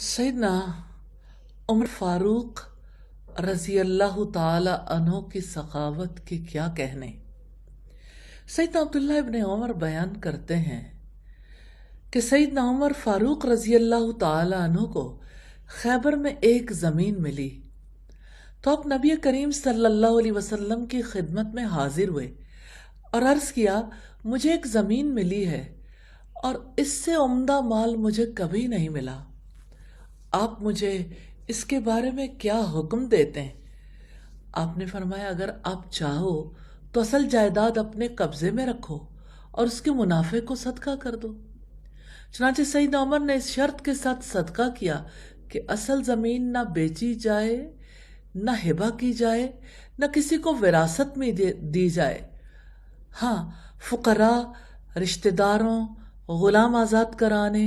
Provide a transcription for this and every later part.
सैयदना उमर फारूक रजी अल्लाह ताला अन्हो की सखावत के क्या कहने। सैयदना अब्दुल्लाह इब्न उमर बयान करते हैं कि सैयदना उमर फारूक रजी अल्लाह ताला अन्हो को खैबर में एक ज़मीन मिली तो आप नबी करीम सल्लल्लाहु अलैहि वसल्लम की खिदमत में हाजिर हुए और अर्ज किया, मुझे एक ज़मीन मिली है और इससे उम्दा माल मुझे कभी नहीं मिला। आप मुझे इसके बारे में क्या हुक्म देते हैं? आपने फरमाया, अगर आप चाहो तो असल जायदाद अपने कब्जे में रखो और उसके मुनाफे को सदका कर दो। चुनांचे सैयदना उमर ने इस शर्त के साथ सदका किया कि असल ज़मीन ना बेची जाए, ना हिबा की जाए, न किसी को विरासत में दी जाए। हाँ, फुकरा, रिश्तेदारों, गुलाम आज़ाद कराने,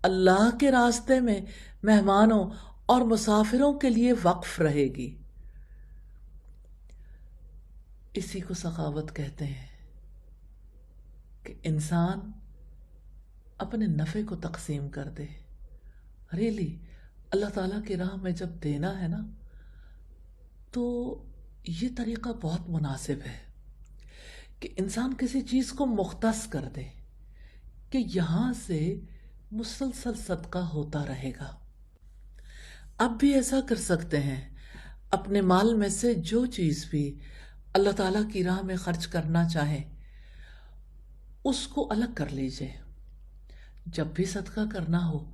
अल्लाह के रास्ते में मेहमानों और मुसाफिरों के लिए वक्फ रहेगी। इसी को सखावत कहते हैं कि इंसान अपने नफ़े को तकसीम कर दे। रियली अल्लाह ताला की राह में जब देना है ना, तो ये तरीक़ा बहुत मुनासिब है कि इंसान किसी चीज़ को मुख्तस कर दे कि यहाँ से मुसलसल सदका होता रहेगा। अब भी ऐसा कर सकते हैं, अपने माल में से जो चीज़ भी अल्लाह ताला की राह में खर्च करना चाहे उसको अलग कर लीजिए। जब भी सदका करना हो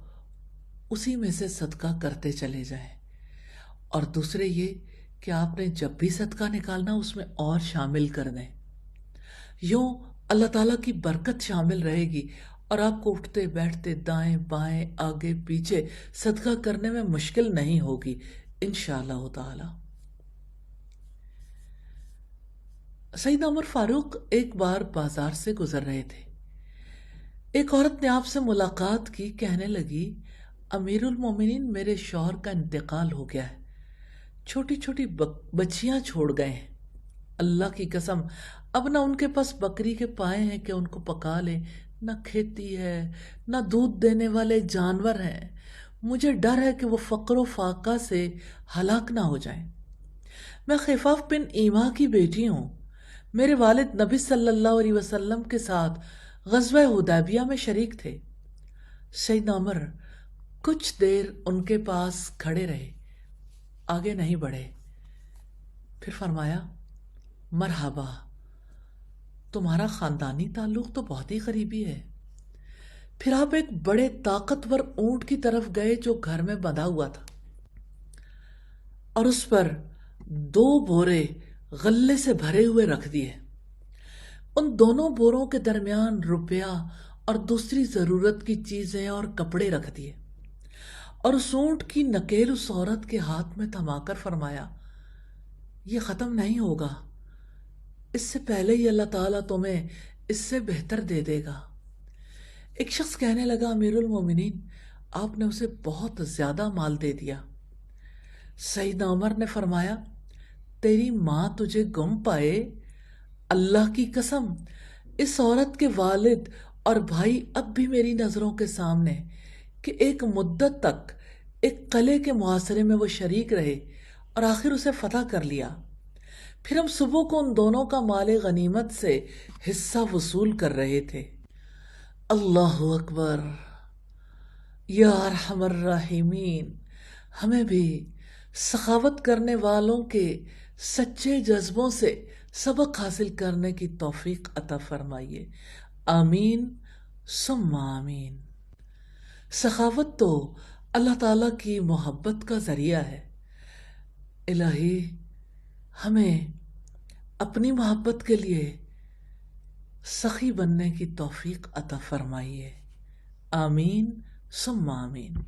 उसी में से सदका करते चले जाएं। और दूसरे ये कि आपने जब भी सदका निकालना उसमें और शामिल कर दें। यूँ अल्लाह ताला की बरकत शामिल रहेगी और आपको उठते बैठते दाएं बाएं आगे पीछे सदका करने में मुश्किल नहीं होगी इंशाअल्लाह ताला। सैयदना उमर फारूक एक बार बाजार से गुजर रहे थे। एक औरत ने आपसे मुलाकात की, कहने लगी, अमीरुल मोमिनीन, मेरे शौहर का इंतकाल हो गया है, छोटी छोटी बच्चियां छोड़ गए हैं। अल्लाह की कसम, अब ना उनके पास बकरी के पाए हैं कि उनको पका लें, न खेती है, न दूध देने वाले जानवर हैं। मुझे डर है कि वो फ़क्र फाका से हलाक ना हो जाएं। मैं खिफाफ बिन ईमा की बेटी हूँ। मेरे वालिद नबी सल्लल्लाहु अलैहि वसल्लम के साथ ग़ज़वा हुदैबिया में शरीक थे। सैयदना उमर कुछ देर उनके पास खड़े रहे, आगे नहीं बढ़े। फिर फरमाया, मरहबा, तुम्हारा ख़ानदानी ताल्लुक़ तो बहुत ही करीबी है। फिर आप एक बड़े ताकतवर ऊंट की तरफ गए जो घर में बंधा हुआ था और उस पर 2 बोरे गल्ले से भरे हुए रख दिए। उन दोनों बोरों के दरमियान रुपया और दूसरी ज़रूरत की चीज़ें और कपड़े रख दिए और उस ऊंट की नकेल उस औरत के हाथ में थमाकर फरमाया, ये ख़त्म नहीं होगा, इससे पहले ही अल्लाह ताला तुम्हें इससे बेहतर दे देगा। एक शख्स कहने लगा, अमीरुल मोमिनीन, आपने उसे बहुत ज़्यादा माल दे दिया। सैयदना उमर ने फरमाया, तेरी माँ तुझे गुम पाए, अल्लाह की कसम, इस औरत के वालिद और भाई अब भी मेरी नज़रों के सामने कि एक मुद्दत तक एक कले के मुहासरे में वो शरीक रहे और आखिर उसे फतह कर लिया। फिर हम सुबह को उन दोनों का माले गनीमत से हिस्सा वसूल कर रहे थे। अल्लाहु अकबर, या अरहमर राहिमीन, हमें भी सखावत करने वालों के सच्चे जज्बों से सबक हासिल करने की तौफीक अता फरमाइए। आमीन सुम्मा आमीन। सखावत तो अल्लाह ताला की मोहब्बत का ज़रिया है। इलाही हमें अपनी मोहब्बत के लिए सखी बनने की तौफीक अता फरमाइए। आमीन सुम्मा आमीन।